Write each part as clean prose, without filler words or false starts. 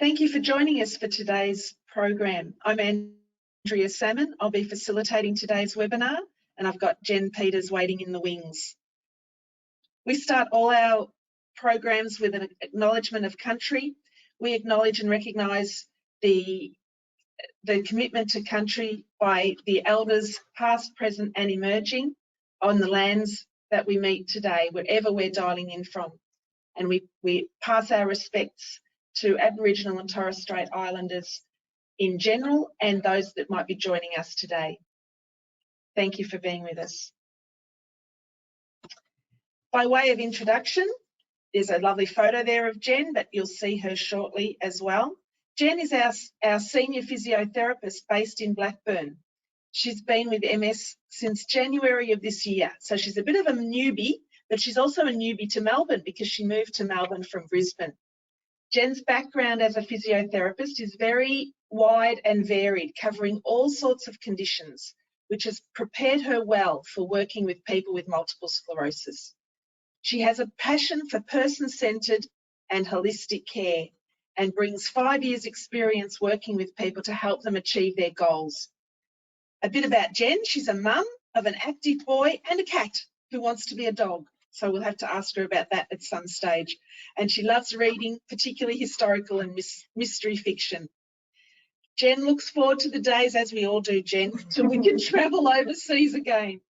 Thank you for joining us for today's program. I'm Andrea Salmon. I'll be facilitating today's webinar, and I've got Jen Pietersz waiting in the wings. We start all our programs with an acknowledgement of country. We acknowledge and recognise the commitment to country by the elders, past, present and emerging, on the lands that we meet today, wherever we're dialing in from. And we pass our respects to Aboriginal and Torres Strait Islanders in general and those that might be joining us today. Thank you for being with us. By way of introduction, there's a lovely photo there of Jen, but you'll see her shortly as well. Jen is our senior physiotherapist based in Blackburn. She's been with MS since January of this year, so she's a bit of a newbie, but she's also a newbie to Melbourne because she moved to Melbourne from Brisbane. Jen's background as a physiotherapist is very wide and varied, covering all sorts of conditions, which has prepared her well for working with people with multiple sclerosis. She has a passion for person-centred and holistic care and brings 5 years' experience working with people to help them achieve their goals. A bit about Jen: she's a mum of an active boy and a cat who wants to be a dog. So we'll have to ask her about that at some stage. And she loves reading, particularly historical and mystery fiction. Jen looks forward to the days, as we all do, Jen, till we can travel overseas again.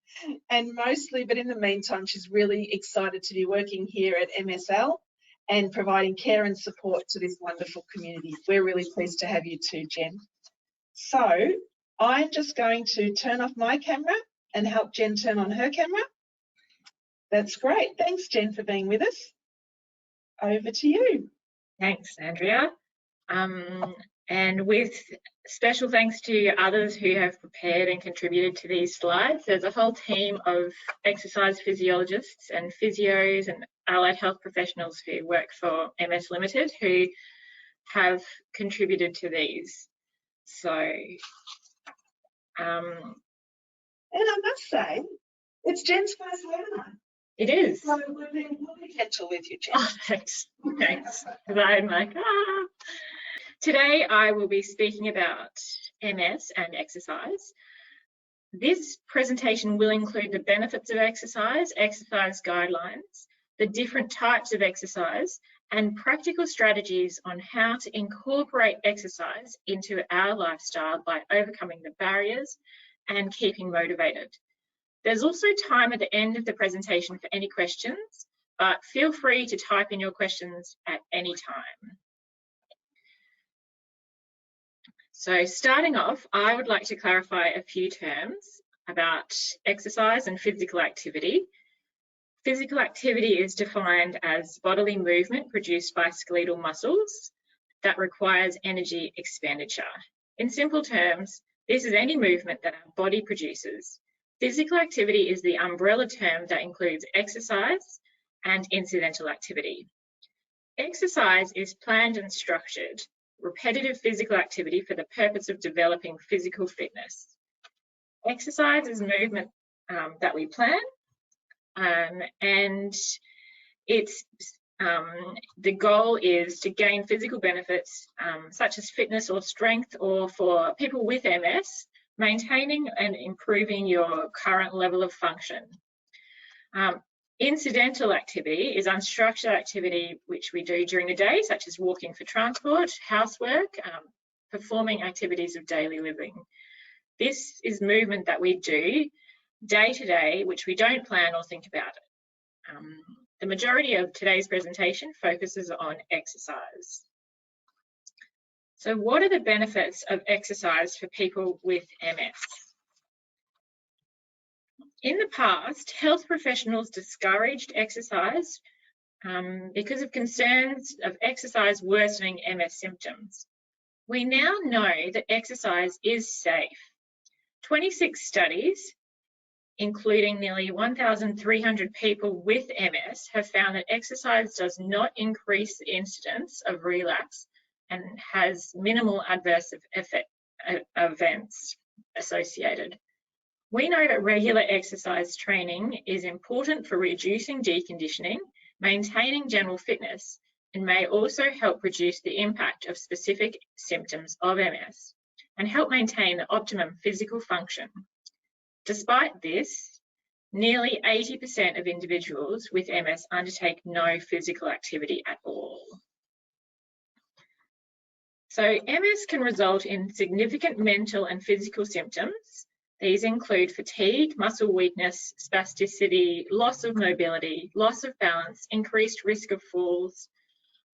And mostly, but in the meantime, she's really excited to be working here at MSL and providing care and support to this wonderful community. We're really pleased to have you too, Jen. So I'm just going to turn off my camera and help Jen turn on her camera. That's great. Thanks, Jen, for being with us. Over to you. Thanks, Andrea. And with special thanks to others who have prepared and contributed to these slides. There's a whole team of exercise physiologists and physios and allied health professionals who work for MS Limited who have contributed to these. So, and I must say, it's Jen's first webinar. It is. So we'll be gentle with you, Jen. Oh, thanks. Thanks. I'm like, ah. Today I will be speaking about MS and exercise. This presentation will include the benefits of exercise, exercise guidelines, the different types of exercise, and practical strategies on how to incorporate exercise into our lifestyle by overcoming the barriers and keeping motivated. There's also time at the end of the presentation for any questions, but feel free to type in your questions at any time. So starting off, I would like to clarify a few terms about exercise and physical activity. Physical activity is defined as bodily movement produced by skeletal muscles that requires energy expenditure. In simple terms, this is any movement that our body produces. Physical activity is the umbrella term that includes exercise and incidental activity. Exercise is planned and structured, repetitive physical activity for the purpose of developing physical fitness. Exercise is movement that we plan, and it's the goal is to gain physical benefits such as fitness or strength, or for people with MS, maintaining and improving your current level of function. Incidental activity is unstructured activity which we do during the day, such as walking for transport, housework, performing activities of daily living. This is movement that we do day to day, which we don't plan or think about it. The majority of today's presentation focuses on exercise. So what are the benefits of exercise for people with MS? In the past, health professionals discouraged exercise because of concerns of exercise worsening MS symptoms. We now know that exercise is safe. 26 studies, including nearly 1,300 people with MS, have found that exercise does not increase the incidence of relapse and has minimal adverse events associated. We know that regular exercise training is important for reducing deconditioning, maintaining general fitness, and may also help reduce the impact of specific symptoms of MS and help maintain the optimum physical function. Despite this, nearly 80% of individuals with MS undertake no physical activity at all. So MS can result in significant mental and physical symptoms. These include fatigue, muscle weakness, spasticity, loss of mobility, loss of balance, increased risk of falls,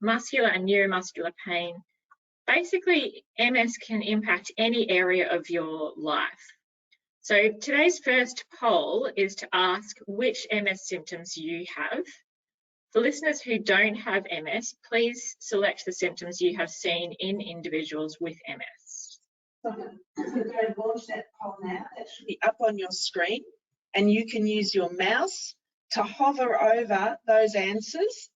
muscular and neuromuscular pain. Basically, MS can impact any area of your life. So today's first poll is to ask which MS symptoms you have. For listeners who don't have MS, please select the symptoms you have seen in individuals with MS. So I'm going to launch that poll now. That should be up on your screen, and you can use your mouse to hover over those answers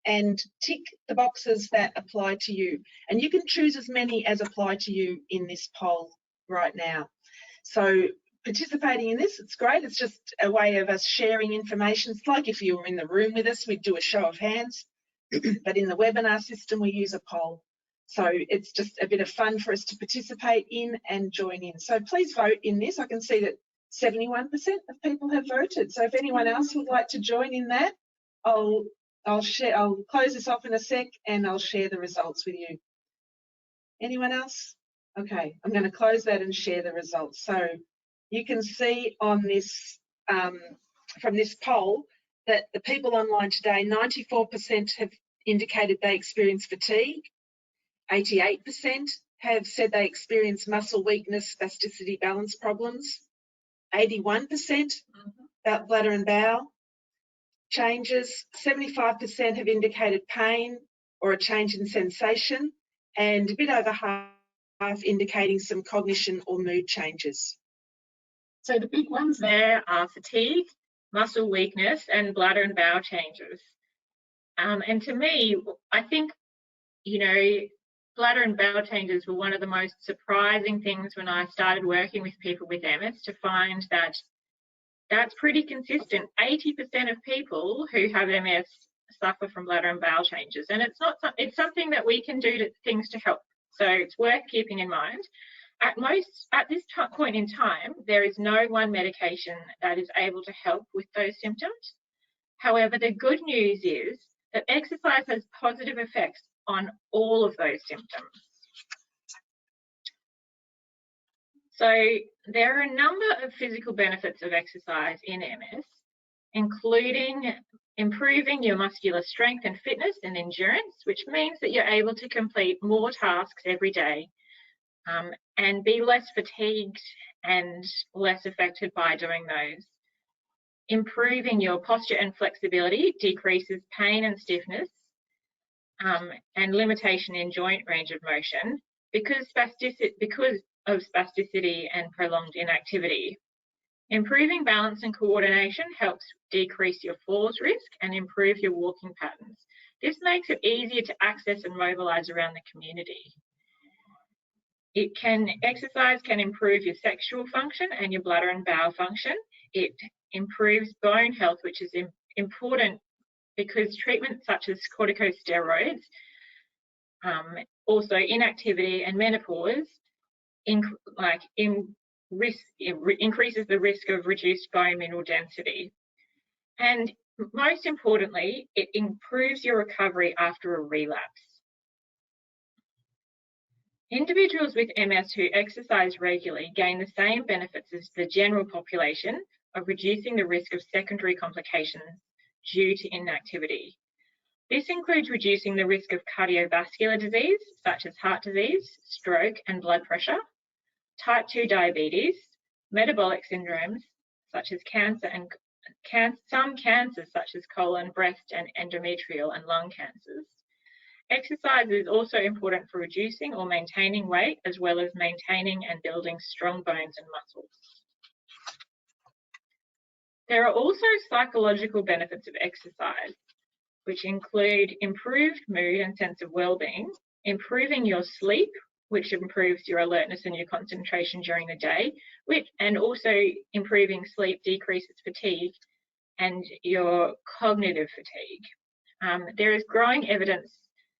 and tick the boxes that apply to you. And you can choose as many as apply to you in this poll right now. So participating in this, it's great. It's just a way of us sharing information. It's like if you were in the room with us, we'd do a show of hands, but in the webinar system, we use a poll. So it's just a bit of fun for us to participate in and join in. So please vote in this. I can see that 71% of people have voted. So if anyone else would like to join in that, I'll close this off in a sec and I'll share the results with you. Anyone else? Okay, I'm going to close that and share the results. So you can see on this, from this poll, that the people online today, 94% have indicated they experience fatigue, 88% have said they experience muscle weakness, spasticity, balance problems, 81% about bladder and bowel changes, 75% have indicated pain or a change in sensation, and a bit over half indicating some cognition or mood changes. So the big ones there are fatigue, muscle weakness, and bladder and bowel changes. And to me, I think, you know, bladder and bowel changes were one of the most surprising things when I started working with people with MS, to find that that's pretty consistent. 80% of people who have MS suffer from bladder and bowel changes, and it's something that we can do things to help. So it's worth keeping in mind. At this point in time, there is no one medication that is able to help with those symptoms. However, the good news is that exercise has positive effects on all of those symptoms. So there are a number of physical benefits of exercise in MS, including improving your muscular strength and fitness and endurance, which means that you're able to complete more tasks every day and be less fatigued and less affected by doing those. Improving your posture and flexibility decreases pain and stiffness and limitation in joint range of motion because of spasticity and prolonged inactivity. Improving balance and coordination helps decrease your falls risk and improve your walking patterns. This makes it easier to access and mobilise around the community. Exercise can improve your sexual function and your bladder and bowel function. It improves bone health, which is important because treatments such as corticosteroids, also inactivity and menopause, increases the risk of reduced bone mineral density. And most importantly, it improves your recovery after a relapse. Individuals with MS who exercise regularly gain the same benefits as the general population of reducing the risk of secondary complications due to inactivity. This includes reducing the risk of cardiovascular disease, such as heart disease, stroke, and blood pressure, type 2 diabetes, metabolic syndromes, such as cancer and some cancers, such as colon, breast, and endometrial and lung cancers. Exercise is also important for reducing or maintaining weight, as well as maintaining and building strong bones and muscles. There are also psychological benefits of exercise, which include improved mood and sense of well-being, improving your sleep, which improves your alertness and your concentration during the day, and also improving sleep decreases fatigue and your cognitive fatigue. There is growing evidence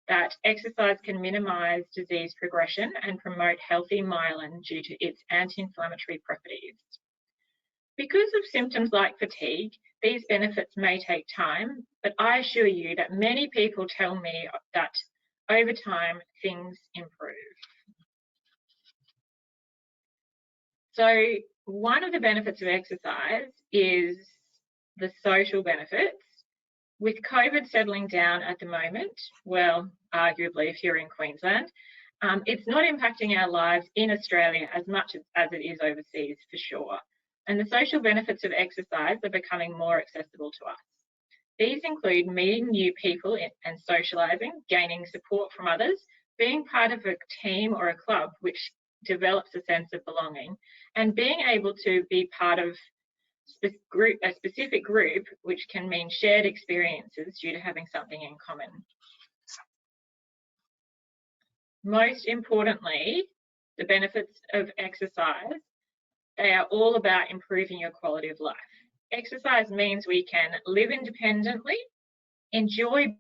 that exercise can minimise disease progression and promote healthy myelin due to its anti-inflammatory properties. Because of symptoms like fatigue, these benefits may take time, but I assure you that many people tell me that over time things improve. So one of the benefits of exercise is the social benefits. With COVID settling down at the moment, well, arguably if you're in Queensland, it's not impacting our lives in Australia as much as it is overseas, for sure. And the social benefits of exercise are becoming more accessible to us. These include meeting new people and socialising, gaining support from others, being part of a team or a club, which develops a sense of belonging, and being able to be part of a specific group, which can mean shared experiences due to having something in common. Most importantly, the benefits of exercise, they are all about improving your quality of life. Exercise means we can live independently, enjoy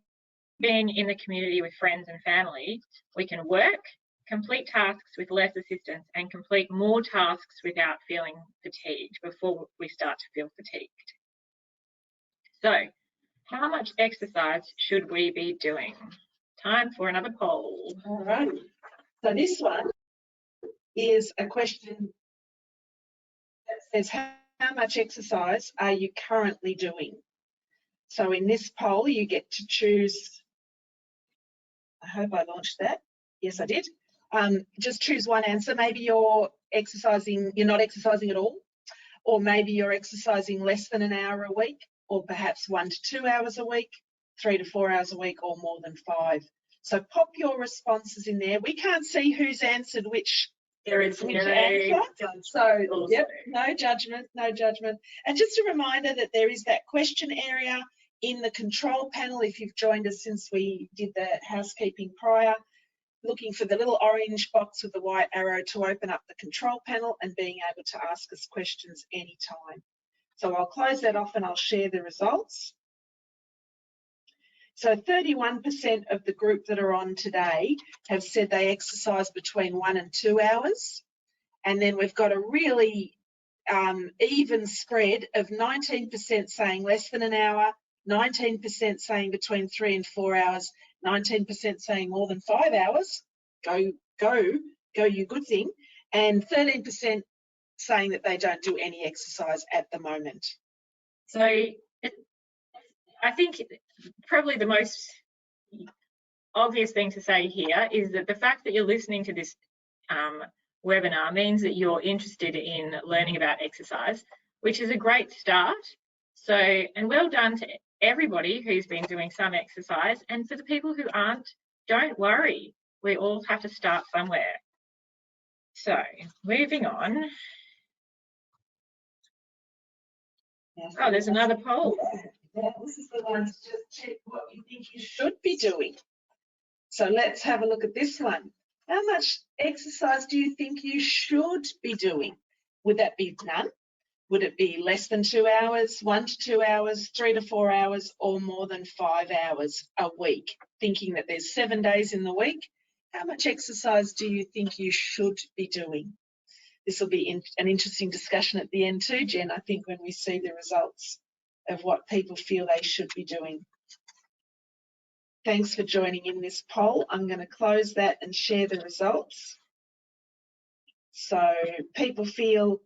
being in the community with friends and family. We can work, complete tasks with less assistance, and complete more tasks without feeling fatigued before we start to feel fatigued. So, how much exercise should we be doing? Time for another poll. All right. So this one is a question that says, how much exercise are you currently doing? So in this poll, you get to choose, I hope I launched that. Yes, I did. Just choose one answer. Maybe you're not exercising at all, or maybe you're exercising less than an hour a week, or perhaps 1 to 2 hours a week, 3 to 4 hours a week, or more than 5. So pop your responses in there. We can't see who's answered which. There is no answer. So, yep, no judgment, no judgment. And just a reminder that there is that question area in the control panel. If you've joined us since we did the housekeeping prior, looking for the little orange box with the white arrow to open up the control panel and being able to ask us questions anytime. So I'll close that off and I'll share the results. So 31% of the group that are on today have said they exercise between 1 and 2 hours. And then we've got a really even spread of 19% saying less than an hour, 19% saying between 3 and 4 hours, 19% saying more than 5 hours, go you good thing, and 13% saying that they don't do any exercise at the moment. So I think probably the most obvious thing to say here is that the fact that you're listening to this webinar means that you're interested in learning about exercise, which is a great start. So, and well done to everybody who's been doing some exercise, and for the people who aren't, don't worry, we all have to start somewhere. So, moving on. Oh, there's another poll. Yeah, this is the one to just check what you think you should be doing. So let's have a look at this one. How much exercise do you think you should be doing? Would that be none? Would it be less than 2 hours, 1 to 2 hours, 3 to 4 hours, or more than 5 hours a week? Thinking that there's 7 days in the week, how much exercise do you think you should be doing? This will be an interesting discussion at the end too, Jen, I think, when we see the results of what people feel they should be doing. Thanks for joining in this poll. I'm going to close that and share the results. So people feel,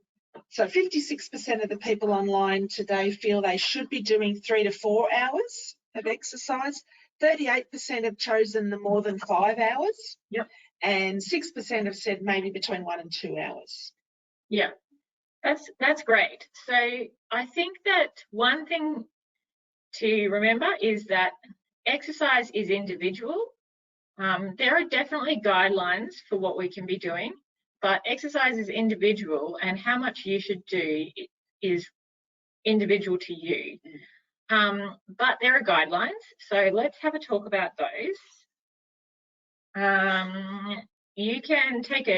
so 56% of the people online today feel they should be doing 3 to 4 hours of exercise. 38% have chosen the more than 5 hours. Yep. And 6% have said maybe between 1 and 2 hours. Yeah, that's great. So I think that one thing to remember is that exercise is individual. There are definitely guidelines for what we can be doing, but exercise is individual, and how much you should do is individual to you. But there are guidelines, so let's have a talk about those. You can take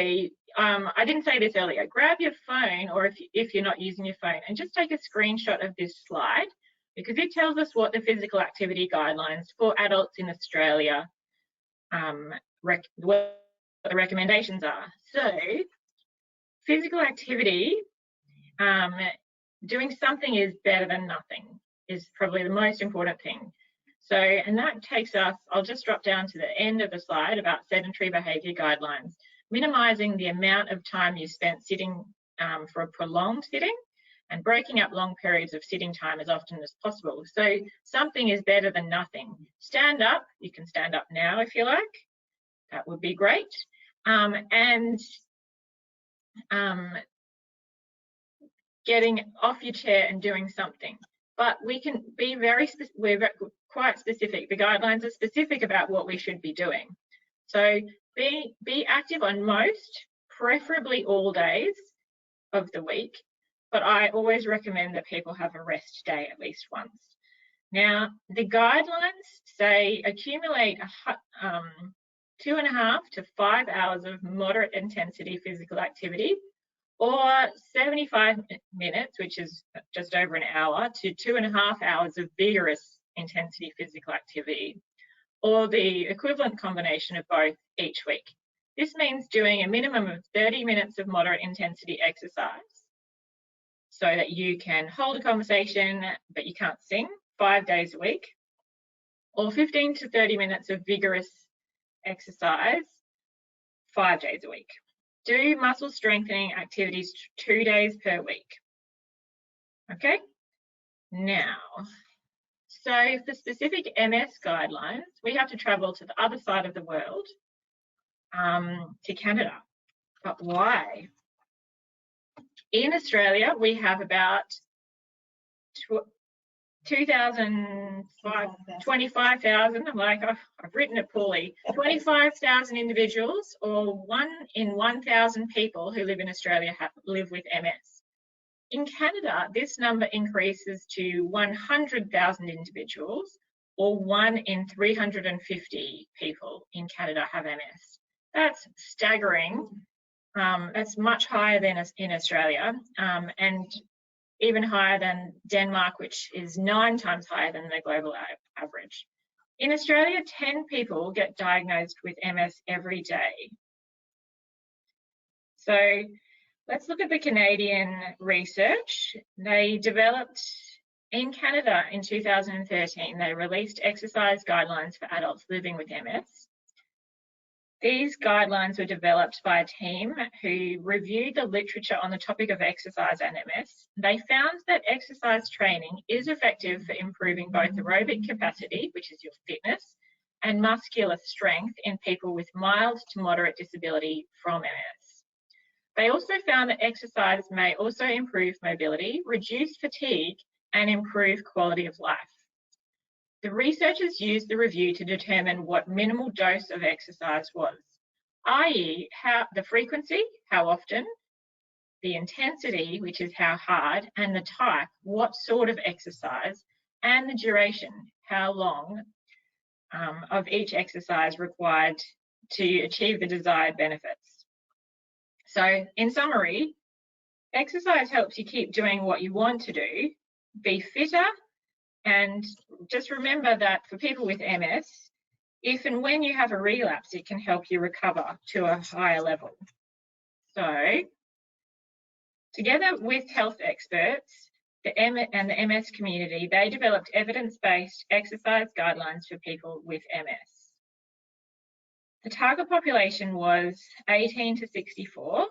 I didn't say this earlier, grab your phone, or if you're not using your phone, and just take a screenshot of this slide because it tells us what the physical activity guidelines for adults in Australia, what the recommendations are. So physical activity, doing something is better than nothing is probably the most important thing. So, and that takes us, I'll just drop down to the end of the slide about sedentary behaviour guidelines, minimising the amount of time you spent sitting for a prolonged sitting and breaking up long periods of sitting time as often as possible. So something is better than nothing. Stand up, you can stand up now if you like, that would be great. Getting off your chair and doing something. But we can be we're quite specific. The guidelines are specific about what we should be doing. So be active on most, preferably all days of the week, but I always recommend that people have a rest day at least once. Now, the guidelines say accumulate 2.5 to 5 hours of moderate intensity physical activity, or 75 minutes, which is just over an hour, to 2.5 hours of vigorous intensity physical activity, or the equivalent combination of both each week. This means doing a minimum of 30 minutes of moderate intensity exercise so that you can hold a conversation but you can't sing 5 days a week, or 15 to 30 minutes of vigorous exercise 5 days a week. Do muscle strengthening activities 2 days per week. Okay, now, so for specific MS guidelines, we have to travel to the other side of the world, to Canada. But why? In Australia, we have about 25,000, I'm like, I've written it poorly, 25,000 individuals, or 1 in 1,000 people who live in Australia live with MS. In Canada, this number increases to 100,000 individuals, or 1 in 350 people in Canada have MS. That's staggering. That's much higher than in Australia, and even higher than Denmark, which is 9 times higher than the global average. In Australia, 10 people get diagnosed with MS every day. So let's look at the Canadian research. They developed, in Canada in 2013, they released exercise guidelines for adults living with MS. These guidelines were developed by a team who reviewed the literature on the topic of exercise and MS. They found that exercise training is effective for improving both aerobic capacity, which is your fitness, and muscular strength in people with mild to moderate disability from MS. They also found that exercise may also improve mobility, reduce fatigue, and improve quality of life. The researchers used the review to determine what minimal dose of exercise was, i.e. the frequency, how often, the intensity, which is how hard, and the type, what sort of exercise, and the duration, how long of each exercise required to achieve the desired benefits. So in summary, exercise helps you keep doing what you want to do, be fitter, and just remember that for people with MS, if and when you have a relapse, it can help you recover to a higher level. So, together with health experts and the MS community, they developed evidence-based exercise guidelines for people with MS. The target population was 18 to 64.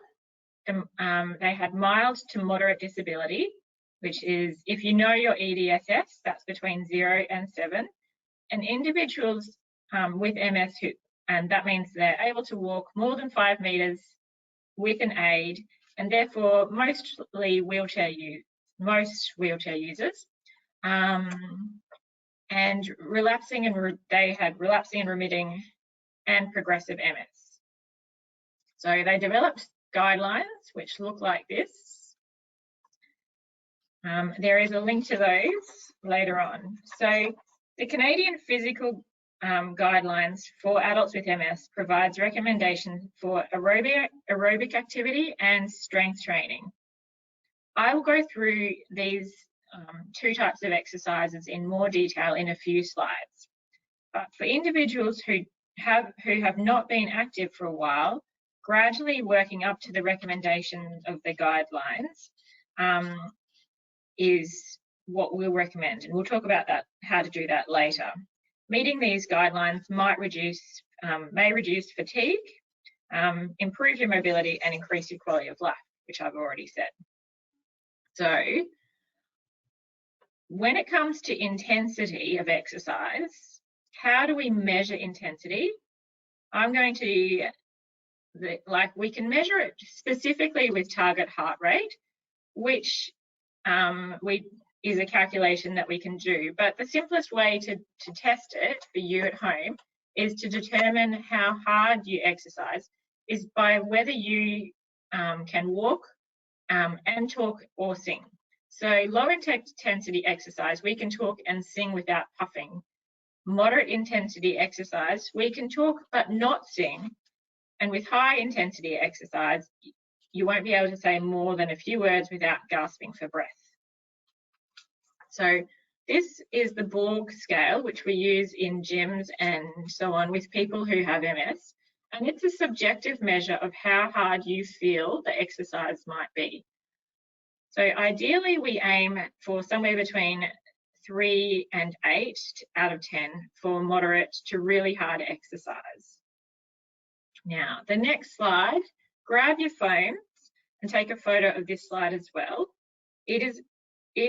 They had mild to moderate disability, which is, if you know your EDSS, that's between 0 and 7, and individuals with MS, and that means they're able to walk more than 5 meters with an aid, and therefore most wheelchair users, and they had relapsing and remitting and progressive MS. So they developed guidelines which look like this. There is a link to those later on. So the Canadian Physical Guidelines for adults with MS provides recommendations for aerobic activity and strength training. I will go through these two types of exercises in more detail in a few slides. But for individuals who have not been active for a while, gradually working up to the recommendations of the guidelines is what we'll recommend, and we'll talk about that, how to do that later. Meeting these guidelines may reduce fatigue, improve your mobility, and increase your quality of life, which I've already said. So when it comes to intensity of exercise, how do we measure intensity? I'm going to, we can measure it specifically with target heart rate, which is a calculation that we can do. But the simplest way to test it for you at home is to determine how hard you exercise is by whether you can walk and talk or sing. So low intensity exercise, we can talk and sing without puffing. Moderate intensity exercise, we can talk but not sing. And with high intensity exercise, you won't be able to say more than a few words without gasping for breath. So this is the Borg scale, which we use in gyms and so on with people who have MS. And it's a subjective measure of how hard you feel the exercise might be. So ideally, we aim for somewhere between 3 and 8 out of 10 for moderate to really hard exercise. Now, the next slide, grab your phones and take a photo of this slide as well. It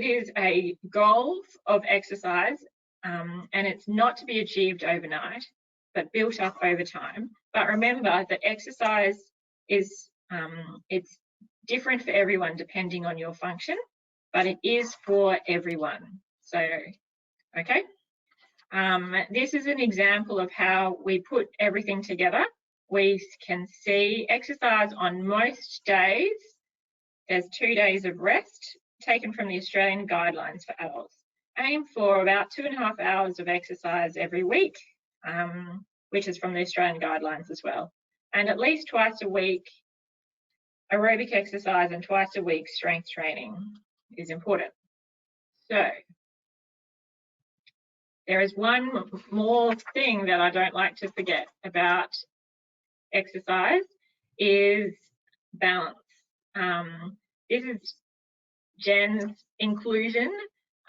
is a goal of exercise, and it's not to be achieved overnight, but built up over time. But remember that exercise is it's different for everyone depending on your function, but it is for everyone. So, okay. This is an example of how we put everything together. We can see exercise on most days. There's 2 days of rest taken from the Australian guidelines for adults. Aim for about 2.5 hours of exercise every week, which is from the Australian guidelines as well. And at least twice a week, aerobic exercise and twice a week strength training is important. So there is one more thing that I don't like to forget about exercise is balance. This is Jen's inclusion.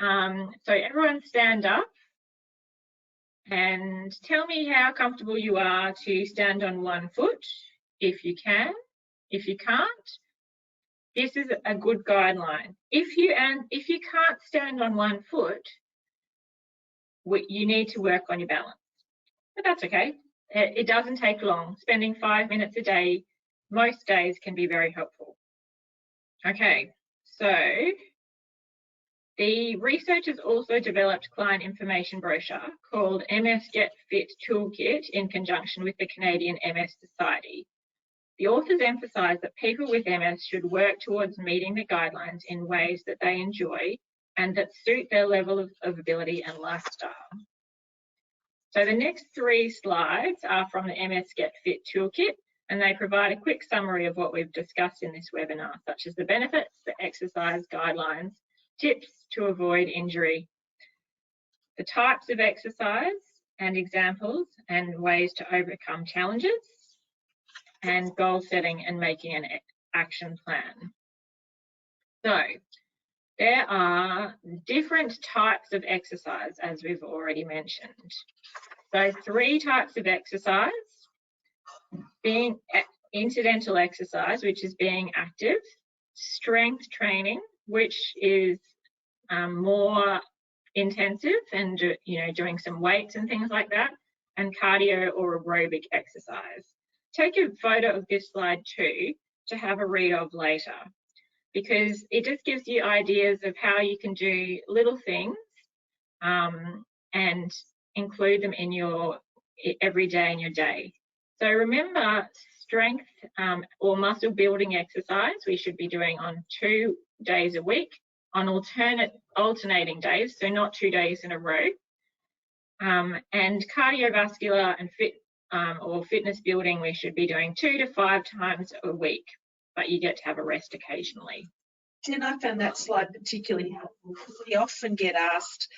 So everyone stand up and tell me how comfortable you are to stand on one foot, if you can. If you can't, this is a good guideline. If you can't stand on one foot, you need to work on your balance. But that's okay. It doesn't take long. Spending 5 minutes a day, most days, can be very helpful. Okay, so the researchers also developed client information brochure called MS Get Fit Toolkit in conjunction with the Canadian MS Society. The authors emphasise that people with MS should work towards meeting the guidelines in ways that they enjoy and that suit their level of ability and lifestyle. So the next 3 slides are from the MS Get Fit Toolkit, and they provide a quick summary of what we've discussed in this webinar, such as the benefits, the exercise guidelines, tips to avoid injury, the types of exercise and examples and ways to overcome challenges, and goal setting and making an action plan. So there are different types of exercise, as we've already mentioned. So 3 types of exercise, being incidental exercise, which is being active, strength training, which is more intensive and doing some weights and things like that, and cardio or aerobic exercise. Take a photo of this slide too to have a read of later, because it just gives you ideas of how you can do little things and include them in your every day in your day. So remember, strength or muscle building exercise we should be doing on 2 days a week on alternating days, so not 2 days in a row. And cardiovascular and fitness building we should be doing 2 to 5 times a week, but you get to have a rest occasionally. Jen, I found that slide particularly helpful. We often get asked,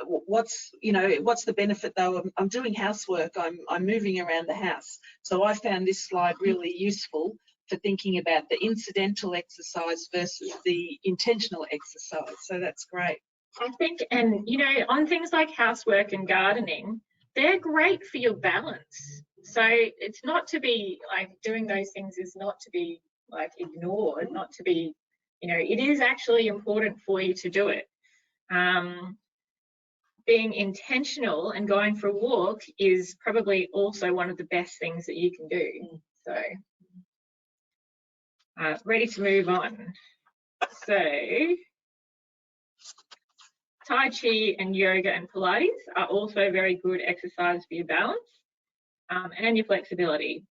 what's the benefit though? I'm doing housework, I'm moving around the house. So I found this slide really useful for thinking about the incidental exercise versus the intentional exercise. So that's great. I think, and you know, on things like housework and gardening, they're great for your balance. So it's not to be like, doing those things is not to be like ignored, not to be, you know, it is actually important for you to do it. Being intentional and going for a walk is probably also one of the best things that you can do. So ready to move on. So Tai Chi and yoga and Pilates are also very good exercise for your balance and your flexibility.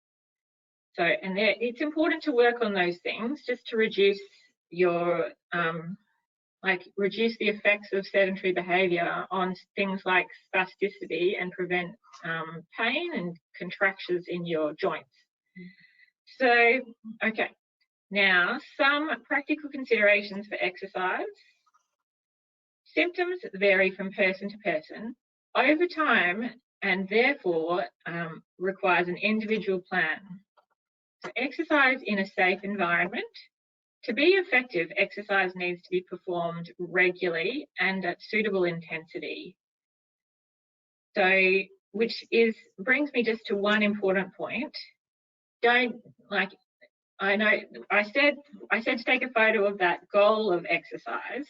So, and it's important to work on those things just to reduce your, reduce the effects of sedentary behaviour on things like spasticity and prevent pain and contractures in your joints. So, okay, now some practical considerations for exercise. Symptoms vary from person to person over time and therefore requires an individual plan. So exercise in a safe environment. To be effective, exercise needs to be performed regularly and at suitable intensity. So, which brings me just to one important point. Don't, like, I know I said to take a photo of that goal of exercise.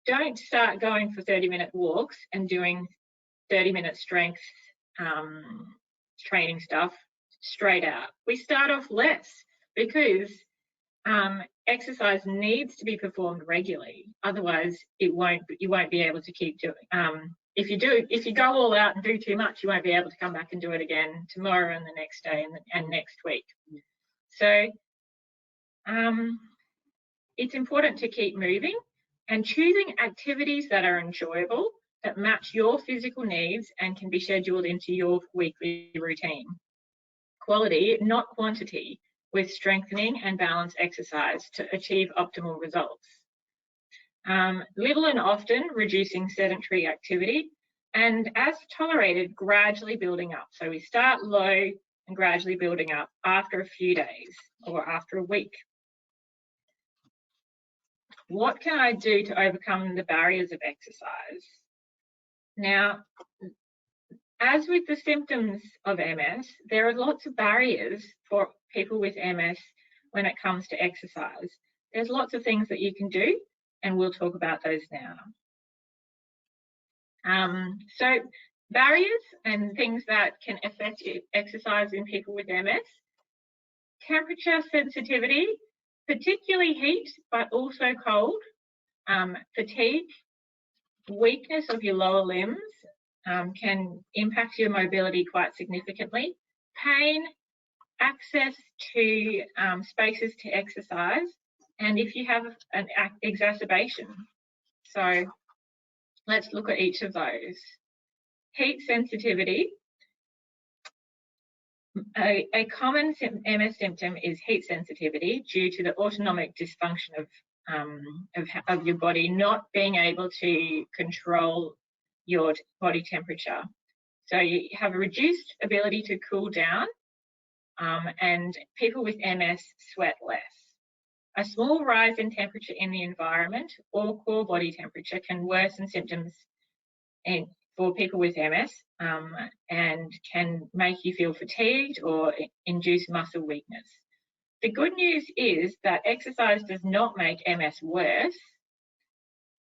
Don't start going for 30-minute walks and doing 30-minute strength training stuff straight out. We start off less because exercise needs to be performed regularly. Otherwise, you won't be able to keep doing. If you go all out and do too much, you won't be able to come back and do it again tomorrow and the next day and next week. So it's important to keep moving and choosing activities that are enjoyable, that match your physical needs and can be scheduled into your weekly routine. Quality, not quantity, with strengthening and balance exercise to achieve optimal results. Little and often reducing sedentary activity, and as tolerated, gradually building up. So we start low and gradually building up after a few days or after a week. What can I do to overcome the barriers of exercise? Now, as with the symptoms of MS, there are lots of barriers for people with MS when it comes to exercise. There's lots of things that you can do, and we'll talk about those now. So barriers and things that can affect exercise in people with MS. Temperature sensitivity, particularly heat, but also cold. Fatigue, weakness of your lower limbs can impact your mobility quite significantly. Pain, access to spaces to exercise, and if you have an exacerbation. So let's look at each of those. Heat sensitivity. A common MS symptom is heat sensitivity due to the autonomic dysfunction of your body not being able to control your body temperature. So you have a reduced ability to cool down, and people with MS sweat less. A small rise in temperature in the environment or core body temperature can worsen symptoms for people with MS and can make you feel fatigued or induce muscle weakness. The good news is that exercise does not make MS worse.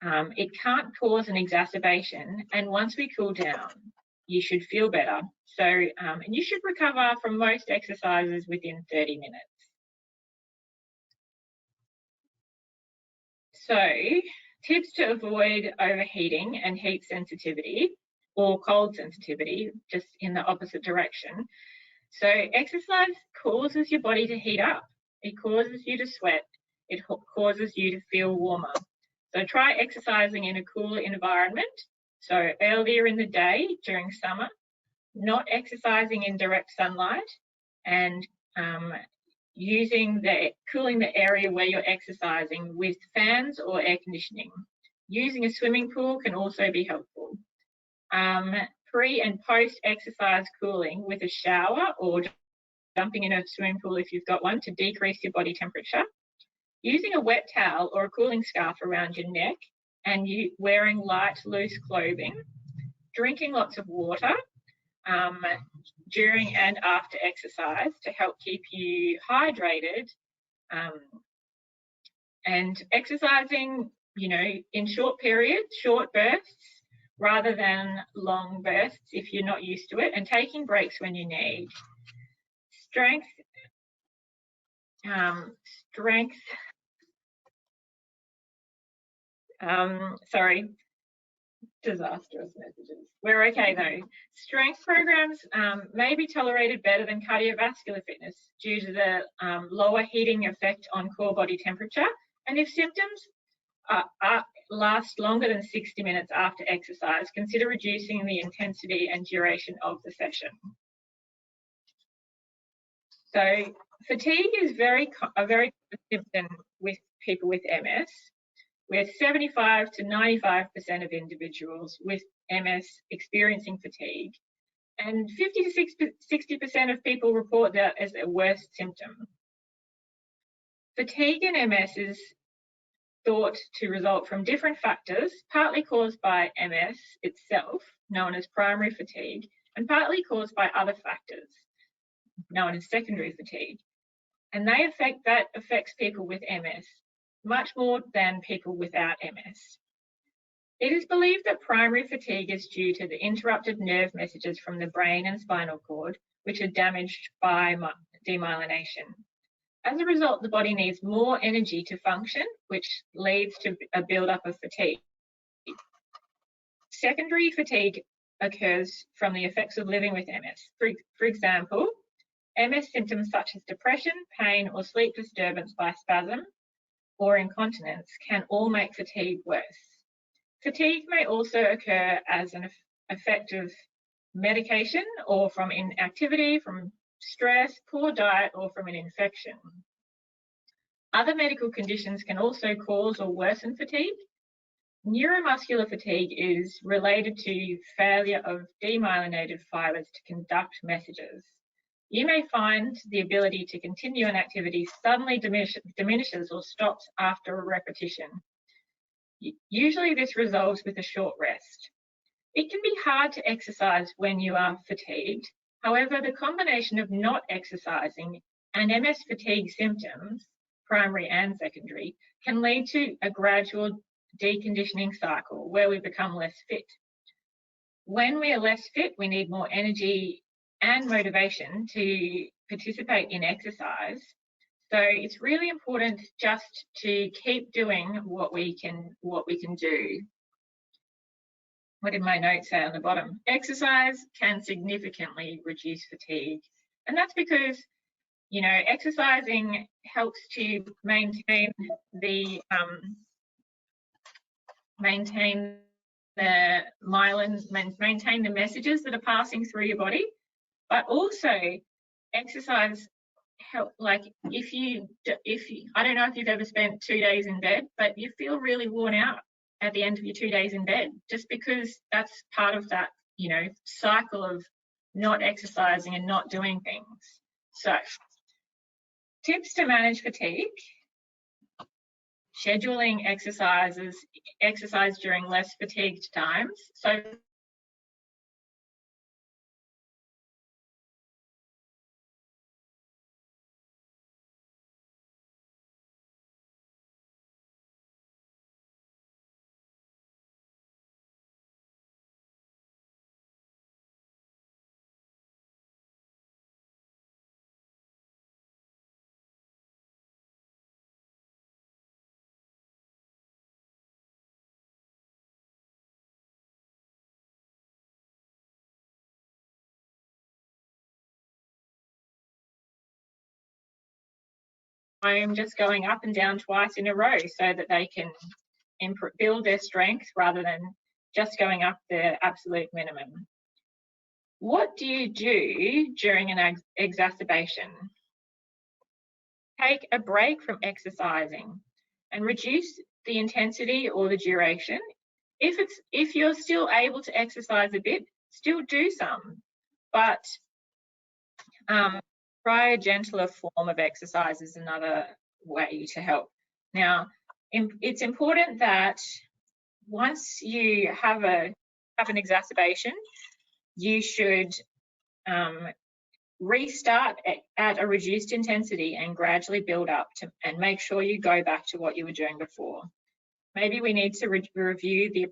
It can't cause an exacerbation, and once we cool down, you should feel better. So, and you should recover from most exercises within 30 minutes. So, tips to avoid overheating and heat sensitivity, or cold sensitivity, just in the opposite direction. So exercise causes your body to heat up. It causes you to sweat. It causes you to feel warmer. So try exercising in a cooler environment. So earlier in the day during summer, not exercising in direct sunlight, and cooling the area where you're exercising with fans or air conditioning. Using a swimming pool can also be helpful. Pre and post exercise cooling with a shower or jumping in a swimming pool if you've got one to decrease your body temperature. Using a wet towel or a cooling scarf around your neck and wearing light, loose clothing. Drinking lots of water during and after exercise to help keep you hydrated, and exercising, in short periods, short bursts rather than long bursts if you're not used to it, and taking breaks when you need. Disastrous messages. We're okay though. Strength programs may be tolerated better than cardiovascular fitness due to the lower heating effect on core body temperature, and if symptoms last longer than 60 minutes after exercise, consider reducing the intensity and duration of the session. So fatigue is a very common symptom with people with MS, with 75 to 95% of individuals with MS experiencing fatigue, and 50 to 60% of people report that as their worst symptom. Fatigue in MS is thought to result from different factors, partly caused by MS itself, known as primary fatigue, and partly caused by other factors, known as secondary fatigue. And that affects people with MS much more than people without MS. It is believed that primary fatigue is due to the interrupted nerve messages from the brain and spinal cord, which are damaged by demyelination. As a result, the body needs more energy to function, which leads to a buildup of fatigue. Secondary fatigue occurs from the effects of living with MS. For example, MS symptoms such as depression, pain, or sleep disturbance by spasm or incontinence can all make fatigue worse. Fatigue may also occur as an effect of medication or from inactivity, from stress, poor diet, or from an infection. Other medical conditions can also cause or worsen fatigue. Neuromuscular fatigue is related to failure of demyelinated fibers to conduct messages. You may find the ability to continue an activity suddenly diminishes or stops after a repetition. Usually this resolves with a short rest. It can be hard to exercise when you are fatigued. However, the combination of not exercising and MS fatigue symptoms, primary and secondary, can lead to a gradual deconditioning cycle where we become less fit. When we are less fit, we need more energy and motivation to participate in exercise. So it's really important just to keep doing what we can do. What did my notes say on the bottom? Exercise can significantly reduce fatigue. And that's because, exercising helps to maintain the myelin, maintain the messages that are passing through your body. But also exercise help, like if you I don't know if you've ever spent 2 days in bed, but you feel really worn out at the end of your 2 days in bed, just because that's part of that, cycle of not exercising and not doing things. So tips to manage fatigue: scheduling exercise during less fatigued times. So I'm just going up and down twice in a row so that they can build their strength rather than just going up the absolute minimum. What do you do during an exacerbation? Take a break from exercising and reduce the intensity or the duration. If you're still able to exercise a bit, still do some, but try a gentler form of exercise is another way to help. Now, it's important that once you have an exacerbation, you should restart at a reduced intensity and gradually build up and make sure you go back to what you were doing before. Maybe we need to review the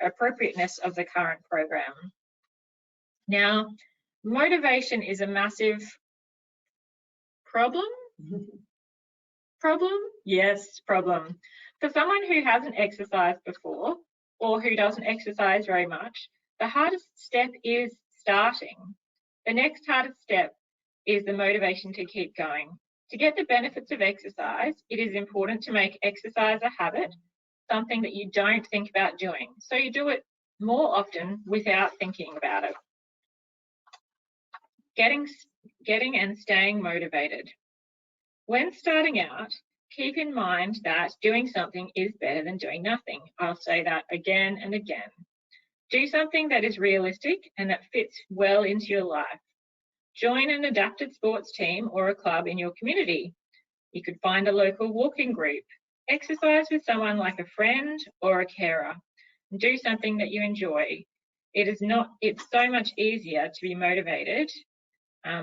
appropriateness of the current program. Now, motivation is a massive problem. Problem? Yes, problem. For someone who hasn't exercised before or who doesn't exercise very much, the hardest step is starting. The next hardest step is the motivation to keep going. To get the benefits of exercise, it is important to make exercise a habit, something that you don't think about doing. So you do it more often without thinking about it. Getting and staying motivated. When starting out, keep in mind that doing something is better than doing nothing. I'll say that again and again. Do something that is realistic and that fits well into your life. Join an adapted sports team or a club in your community. You could find a local walking group. Exercise with someone like a friend or a carer. Do something that you enjoy. It's so much easier to be motivated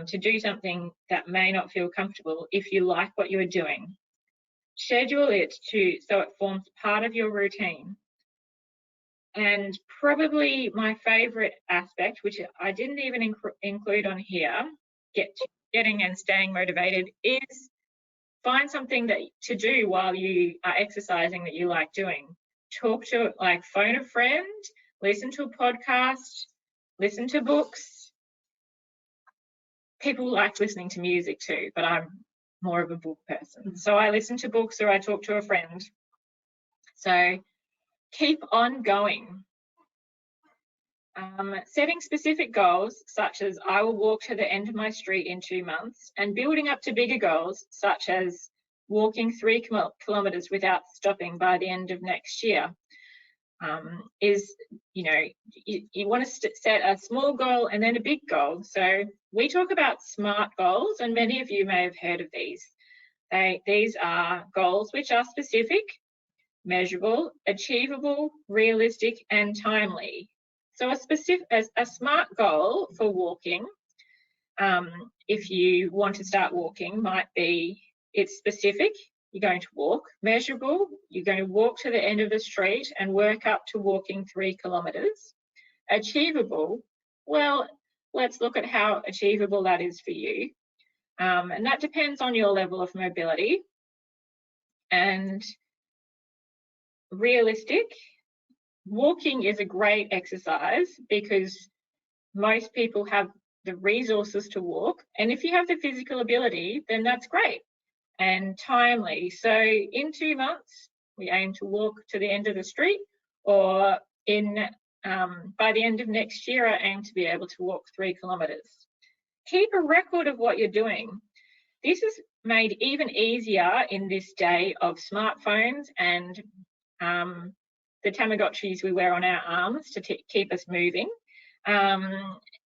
to do something that may not feel comfortable if you like what you are doing. Schedule it so it forms part of your routine. And probably my favorite aspect, which I didn't even include on here, getting and staying motivated, is find something to do while you are exercising that you like doing. Phone a friend, listen to a podcast, listen to books. People like listening to music too, but I'm more of a book person. So I listen to books or I talk to a friend. So keep on going. Setting specific goals, such as I will walk to the end of my street in 2 months, and building up to bigger goals, such as walking 3 kilometres without stopping by the end of next year, you want to set a small goal and then a big goal. So we talk about SMART goals, and many of you may have heard of these. These are goals which are specific, measurable, achievable, realistic, and timely. So a SMART goal for walking, if you want to start walking, might be it's specific, you're going to walk. Measurable, you're going to walk to the end of the street and work up to walking 3 kilometres. Achievable, well, let's look at how achievable that is for you. And that depends on your level of mobility. And realistic, walking is a great exercise because most people have the resources to walk. And if you have the physical ability, then that's great. And timely. So in 2 months, we aim to walk to the end of the street, or by the end of next year, I aim to be able to walk 3 kilometres. Keep a record of what you're doing. This is made even easier in this day of smartphones and the Tamagotchis we wear on our arms to keep us moving,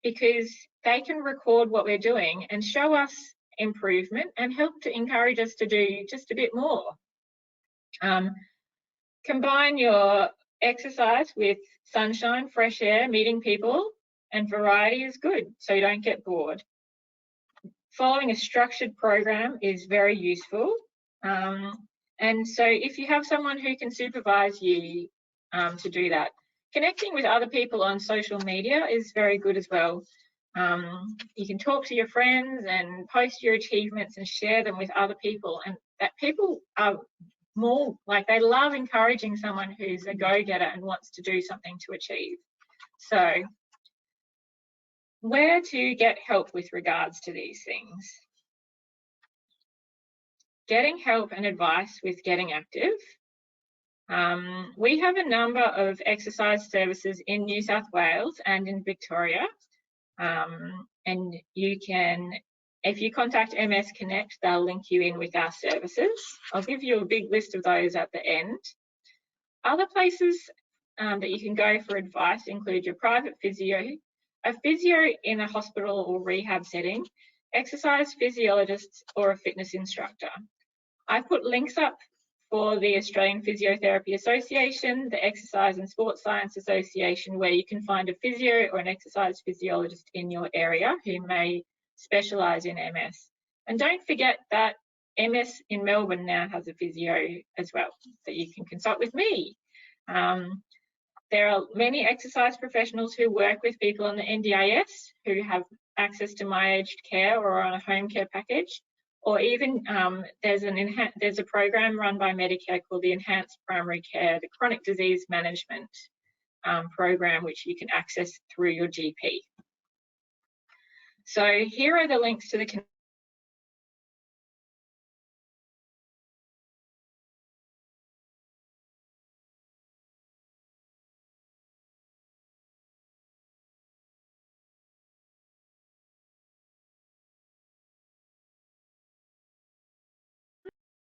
because they can record what we're doing and show us improvement and help to encourage us to do just a bit more. Combine your exercise with sunshine, fresh air, meeting people, and variety is good so you don't get bored. Following a structured program is very useful. And so if you have someone who can supervise you to do that, connecting with other people on social media is very good as well. You can talk to your friends and post your achievements and share them with other people, and that people are more like, they love encouraging someone who's a go-getter and wants to do something to achieve. So where to get help with regards to these things? Getting help and advice with getting active. We have a number of exercise services in New South Wales and in Victoria, and you can If you contact MS Connect, they'll link you in with our services. I'll give you a big list of those at the end. Other places that you can go for advice include your private physio, a physio in a hospital or rehab setting, exercise physiologist, or a fitness instructor. I've put links up for the Australian Physiotherapy Association, the Exercise and Sports Science Association, where you can find a physio or an exercise physiologist in your area who may specialise in MS. And don't forget that MS in Melbourne now has a physio as well, so you can consult with me. There are many exercise professionals who work with people on the NDIS who have access to My Aged Care or on a home care package, or even there's a program run by Medicare called the Enhanced Primary Care, the Chronic Disease Management program, which you can access through your GP. So here are the links to the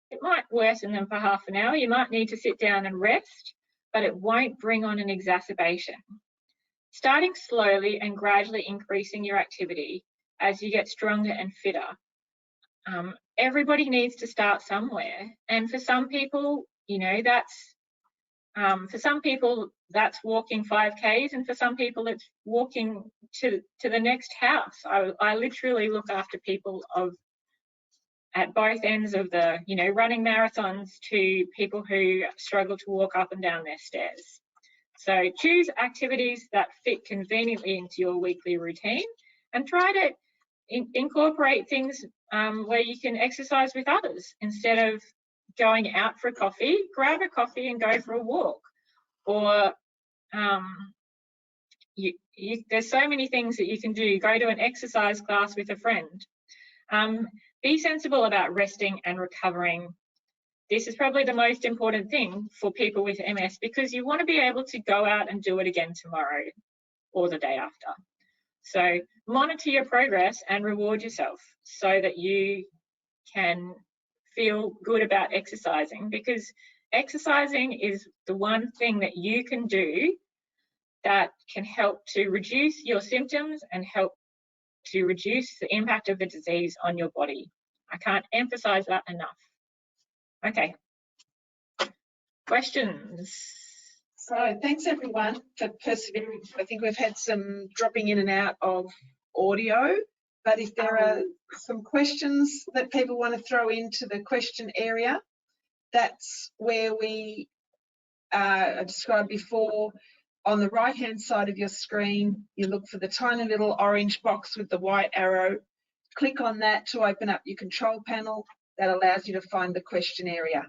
It might worsen them for half an hour. You might need to sit down and rest, but it won't bring on an exacerbation. Starting slowly and gradually increasing your activity as you get stronger and fitter. Everybody needs to start somewhere. And for some people, you know, that's walking 5Ks, and for some people it's walking to the next house. I literally look after people at both ends of the, you know, running marathons to people who struggle to walk up and down their stairs. So choose activities that fit conveniently into your weekly routine, and try to incorporate things where you can exercise with others. Instead of going out for a coffee, grab a coffee and go for a walk. Or there's so many things that you can do. Go to an exercise class with a friend. Be sensible about resting and recovering. This is probably the most important thing for people with MS, because you want to be able to go out and do it again tomorrow or the day after. So monitor your progress and reward yourself so that you can feel good about exercising, because exercising is the one thing that you can do that can help to reduce your symptoms and help to reduce the impact of the disease on your body. I can't emphasize that enough. Okay, questions? So thanks everyone for persevering. I think we've had some dropping in and out of audio, but if there are some questions that people want to throw into the question area, that's where we described before. On the right-hand side of your screen, you look for the tiny little orange box with the white arrow. Click on that to open up your control panel. That allows you to find the question area.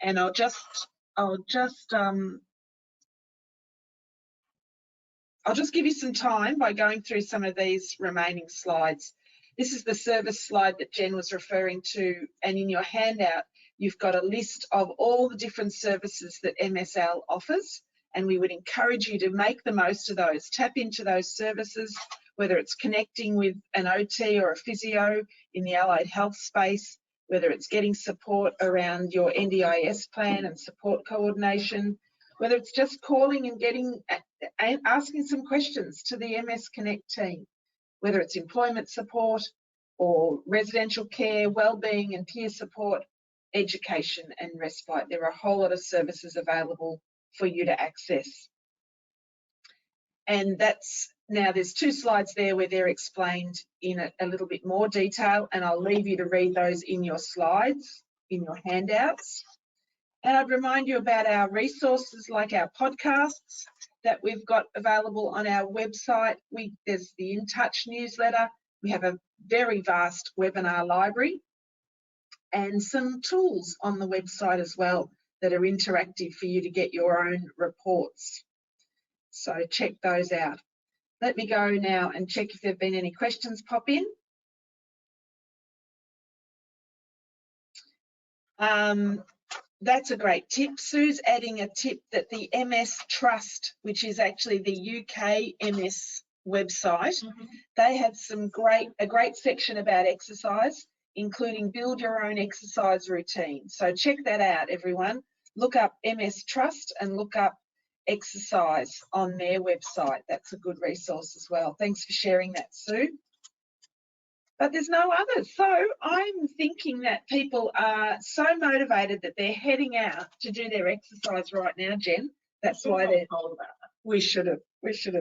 And I'll just give you some time by going through some of these remaining slides. This is the service slide that Jen was referring to, and in your handout, you've got a list of all the different services that MSL offers, and we would encourage you to make the most of those. Tap into those services, whether it's connecting with an OT or a physio in the allied health space, whether it's getting support around your NDIS plan and support coordination, whether it's just calling and asking some questions to the MS Connect team, whether it's employment support or residential care, wellbeing and peer support, education and respite. There are a whole lot of services available for you to access. And now there's two slides there where they're explained in a little bit more detail, and I'll leave you to read those in your slides, in your handouts. And I'd remind you about our resources like our podcasts that we've got available on our website. There's the In Touch newsletter. We have a very vast webinar library and some tools on the website as well that are interactive for you to get your own reports. So check those out. Let me go now and check if there have been any questions pop in. That's a great tip. Sue's adding a tip that the MS Trust, which is actually the UK MS website, they have a great section about exercise, including build your own exercise routine. So check that out, everyone. Look up MS Trust and look up exercise on their website. That's a good resource as well. Thanks for sharing that, Sue. But there's no others. So I'm thinking that people are so motivated that they're heading out to do their exercise right now, Jen. That's why they're told about that. We should have,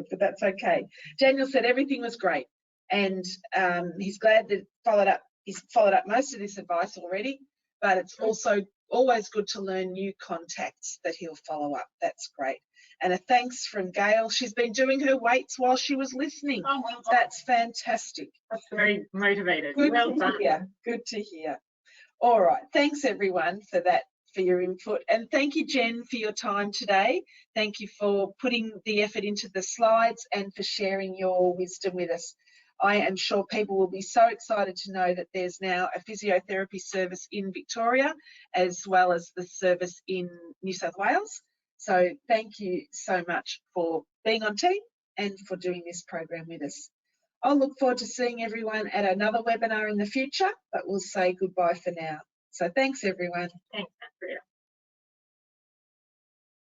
but that's okay. Daniel said everything was great, and he's glad that he's followed up most of this advice already, but it's also always good to learn new contacts that he'll follow up. That's great. And a thanks from Gail. She's been doing her weights while she was listening. Oh, well, that's fantastic. That's very motivated. Good well to done. hear. Good to hear. All right. Thanks, everyone, for your input. And thank you, Jen, for your time today. Thank you for putting the effort into the slides and for sharing your wisdom with us. I am sure people will be so excited to know that there's now a physiotherapy service in Victoria, as well as the service in New South Wales. So thank you so much for being on team and for doing this program with us. I'll look forward to seeing everyone at another webinar in the future, but we'll say goodbye for now. So thanks, everyone. Thanks.